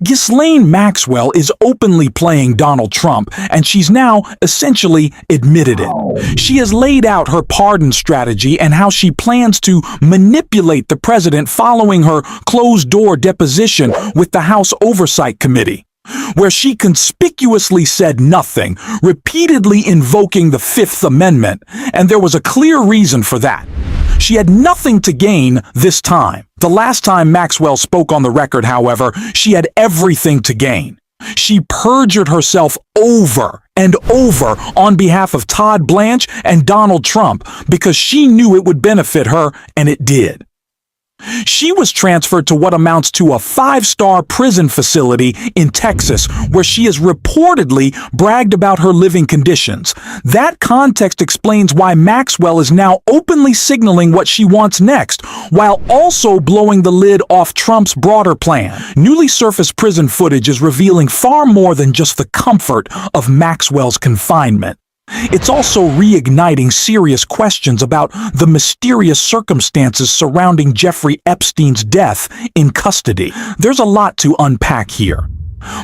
Ghislaine Maxwell is openly playing Donald Trump, and she's now essentially admitted it. She has laid out her pardon strategy and how she plans to manipulate the president following her closed-door deposition with the House Oversight Committee, where she conspicuously said nothing, repeatedly invoking the Fifth Amendment, and there was a clear reason for that. She had nothing to gain this time. The last time Maxwell spoke on the record, however, she had everything to gain. She perjured herself over and over on behalf of Todd Blanche and Donald Trump because she knew it would benefit her, and it did. She was transferred to what amounts to a 5-star prison facility in Texas, where she has reportedly bragged about her living conditions. That context explains why Maxwell is now openly signaling what she wants next, while also blowing the lid off Trump's broader plan. Newly surfaced prison footage is revealing far more than just the comfort of Maxwell's confinement. It's also reigniting serious questions about the mysterious circumstances surrounding Jeffrey Epstein's death in custody. There's a lot to unpack here.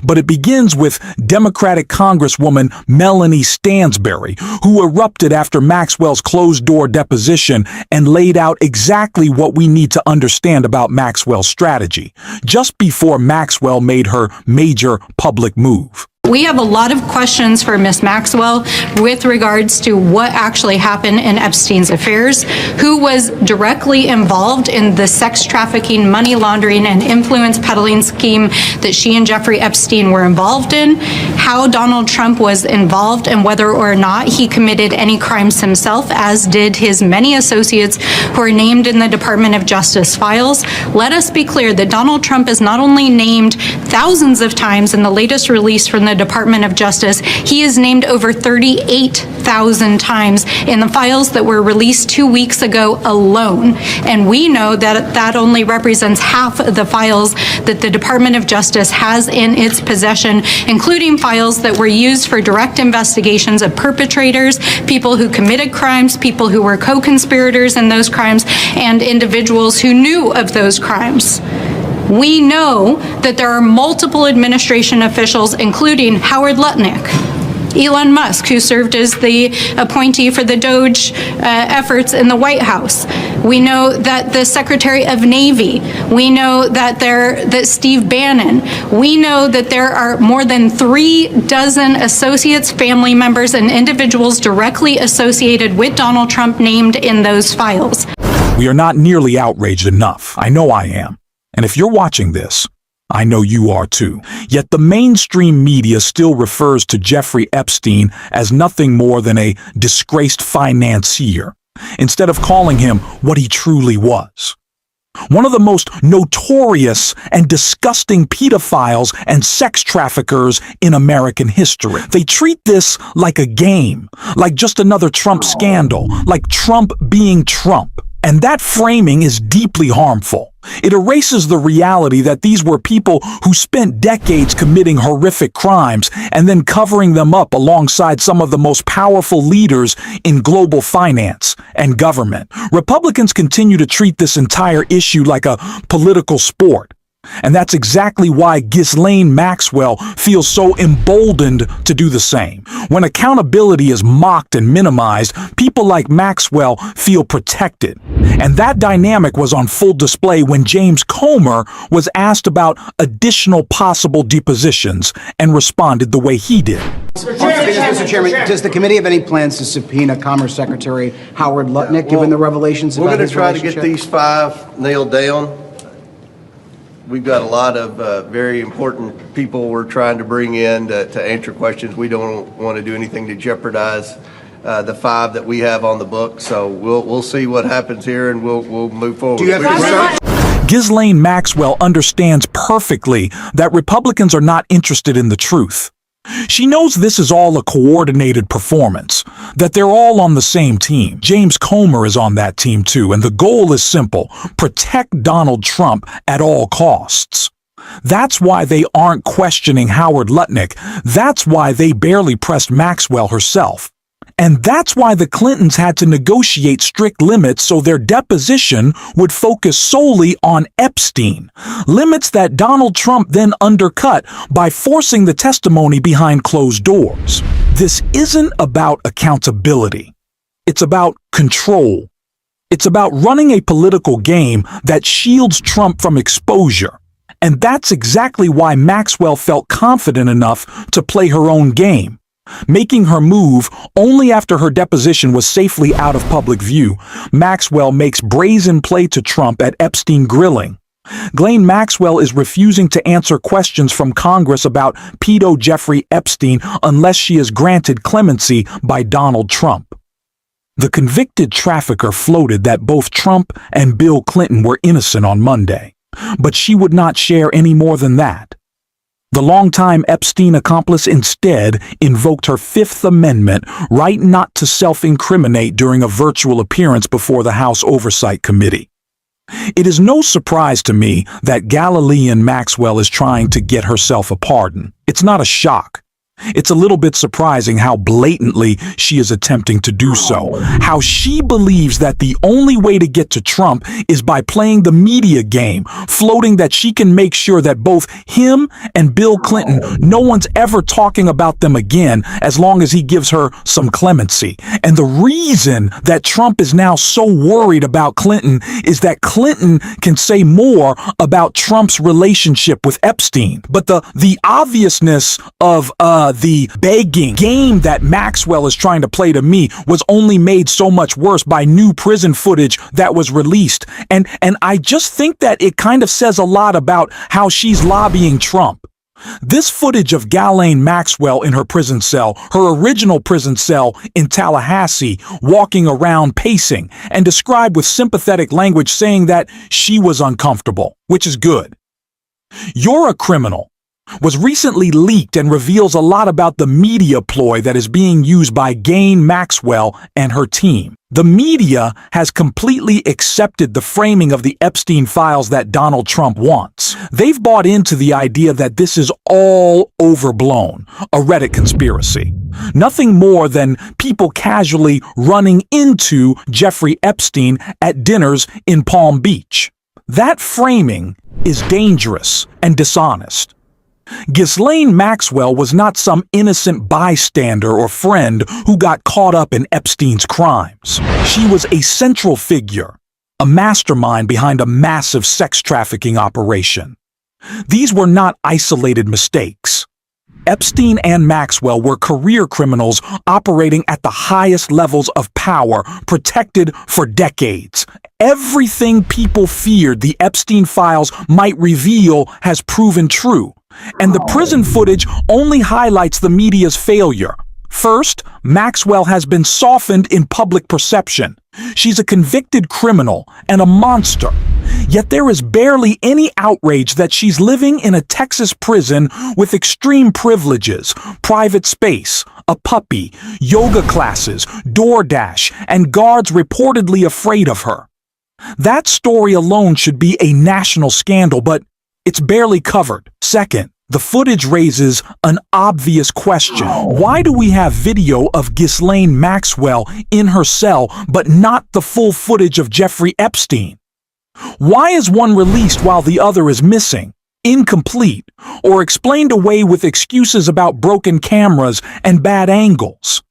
But it begins with Democratic Congresswoman Melanie Stansbury, who erupted after Maxwell's closed-door deposition and laid out exactly what we need to understand about Maxwell's strategy, just before Maxwell made her major public move. We have a lot of questions for Ms. Maxwell with regards to what actually happened in Epstein's affairs, who was directly involved in the sex trafficking, money laundering, and influence peddling scheme that she and Jeffrey Epstein were involved in, how Donald Trump was involved, and whether or not he committed any crimes himself, as did his many associates who are named in the Department of Justice files. Let us be clear that Donald Trump is not only named thousands of times in the latest release from the Department of Justice, he is named over 38,000 times in the files that were released 2 weeks ago alone. And we know that that only represents half of the files that the Department of Justice has in its possession, including files that were used for direct investigations of perpetrators, people who committed crimes, people who were co-conspirators in those crimes, and individuals who knew of those crimes. We know that there are multiple administration officials, including Howard Lutnick, Elon Musk, who served as the appointee for the DOJ efforts in the White House. We know that the Secretary of Navy. We know that Steve Bannon. We know that there are more than 36 associates, family members, and individuals directly associated with Donald Trump named in those files. We are not nearly outraged enough. I know I am. And if you're watching this, I know you are too. Yet the mainstream media still refers to Jeffrey Epstein as nothing more than a disgraced financier, instead of calling him what he truly was. One of the most notorious and disgusting pedophiles and sex traffickers in American history. They treat this like a game, like just another Trump scandal, like Trump being Trump. And that framing is deeply harmful. It erases the reality that these were people who spent decades committing horrific crimes and then covering them up alongside some of the most powerful leaders in global finance and government. Republicans continue to treat this entire issue like a political sport. And that's exactly why Ghislaine Maxwell feels so emboldened to do the same. When accountability is mocked and minimized, people like Maxwell feel protected. And that dynamic was on full display when James Comer was asked about additional possible depositions and responded the way he did. Mr. Chairman, does the committee have any plans to subpoena Commerce Secretary Howard Lutnick, given the revelations about his relationship? We're going to try to get these 5 nailed down. We've got a lot of very important people we're trying to bring in to answer questions. We don't want to do anything to jeopardize the 5 that we have on the book. So we'll see what happens here, and we'll move forward. Do you have Ghislaine Maxwell understands perfectly that Republicans are not interested in the truth. She knows this is all a coordinated performance, that they're all on the same team. James Comer is on that team too, and the goal is simple: protect Donald Trump at all costs. That's why they aren't questioning Howard Lutnick. That's why they barely pressed Maxwell herself. And that's why the Clintons had to negotiate strict limits so their deposition would focus solely on Epstein, limits that Donald Trump then undercut by forcing the testimony behind closed doors. This isn't about accountability. It's about control. It's about running a political game that shields Trump from exposure. And that's exactly why Maxwell felt confident enough to play her own game, making her move only after her deposition was safely out of public view. Maxwell makes brazen play to Trump at Epstein grilling. Ghislaine Maxwell is refusing to answer questions from Congress about pedo Jeffrey Epstein unless she is granted clemency by Donald Trump. The convicted trafficker floated that both Trump and Bill Clinton were innocent on Monday, but she would not share any more than that. The longtime Epstein accomplice instead invoked her Fifth Amendment right not to self-incriminate during a virtual appearance before the House Oversight Committee. It is no surprise to me that Ghislaine Maxwell is trying to get herself a pardon. It's not a shock. It's a little bit surprising how blatantly she is attempting to do so, how she believes that the only way to get to Trump is by playing the media game, floating that she can make sure that both him and Bill Clinton, no one's ever talking about them again as long as he gives her some clemency. And the reason that Trump is now so worried about Clinton is that Clinton can say more about Trump's relationship with Epstein. But the obviousness of the begging game that Maxwell is trying to play to me was only made so much worse by new prison footage that was released. And I just think that it kind of says a lot about how she's lobbying Trump. This footage of Ghislaine Maxwell in her prison cell, her original prison cell in Tallahassee, walking around pacing, and described with sympathetic language saying that she was uncomfortable, which is good. "You're a criminal," was recently leaked and reveals a lot about the media ploy that is being used by Ghislaine Maxwell and her team. The media has completely accepted the framing of the Epstein files that Donald Trump wants. They've bought into the idea that this is all overblown, a Reddit conspiracy. Nothing more than people casually running into Jeffrey Epstein at dinners in Palm Beach. That framing is dangerous and dishonest. Ghislaine Maxwell was not some innocent bystander or friend who got caught up in Epstein's crimes. She was a central figure, a mastermind behind a massive sex trafficking operation. These were not isolated mistakes. Epstein and Maxwell were career criminals operating at the highest levels of power, protected for decades. Everything people feared the Epstein files might reveal has proven true. And the prison footage only highlights the media's failure. First, Maxwell has been softened in public perception. She's a convicted criminal and a monster. Yet there is barely any outrage that she's living in a Texas prison with extreme privileges, private space, a puppy, yoga classes, DoorDash, and guards reportedly afraid of her. That story alone should be a national scandal, but it's barely covered. Second, the footage raises an obvious question. Why do we have video of Ghislaine Maxwell in her cell, but not the full footage of Jeffrey Epstein? Why is one released while the other is missing, incomplete, or explained away with excuses about broken cameras and bad angles?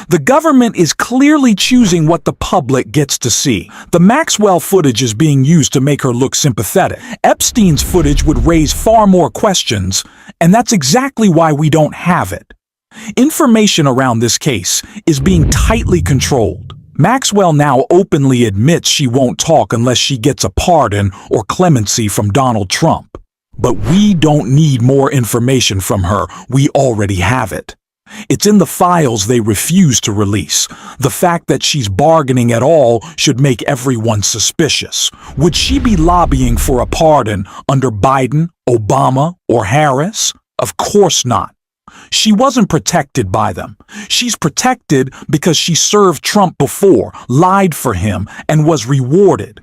The government is clearly choosing what the public gets to see. The Maxwell footage is being used to make her look sympathetic. Epstein's footage would raise far more questions, and that's exactly why we don't have it. Information around this case is being tightly controlled. Maxwell now openly admits she won't talk unless she gets a pardon or clemency from Donald Trump. But we don't need more information from her. We already have it. It's in the files they refuse to release. The fact that she's bargaining at all should make everyone suspicious. Would she be lobbying for a pardon under Biden, Obama, or Harris? Of course not. She wasn't protected by them. She's protected because she served Trump before, lied for him, and was rewarded.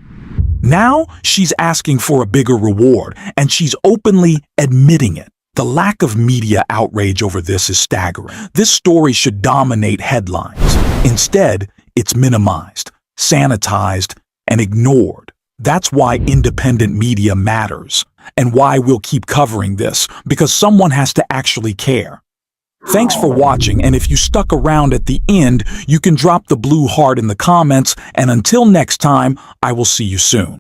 Now she's asking for a bigger reward, and she's openly admitting it. The lack of media outrage over this is staggering. This story should dominate headlines. Instead, it's minimized, sanitized, and ignored. That's why independent media matters, and why we'll keep covering this, because someone has to actually care. Thanks for watching, and if you stuck around at the end, you can drop the blue heart in the comments, and until next time, I will see you soon.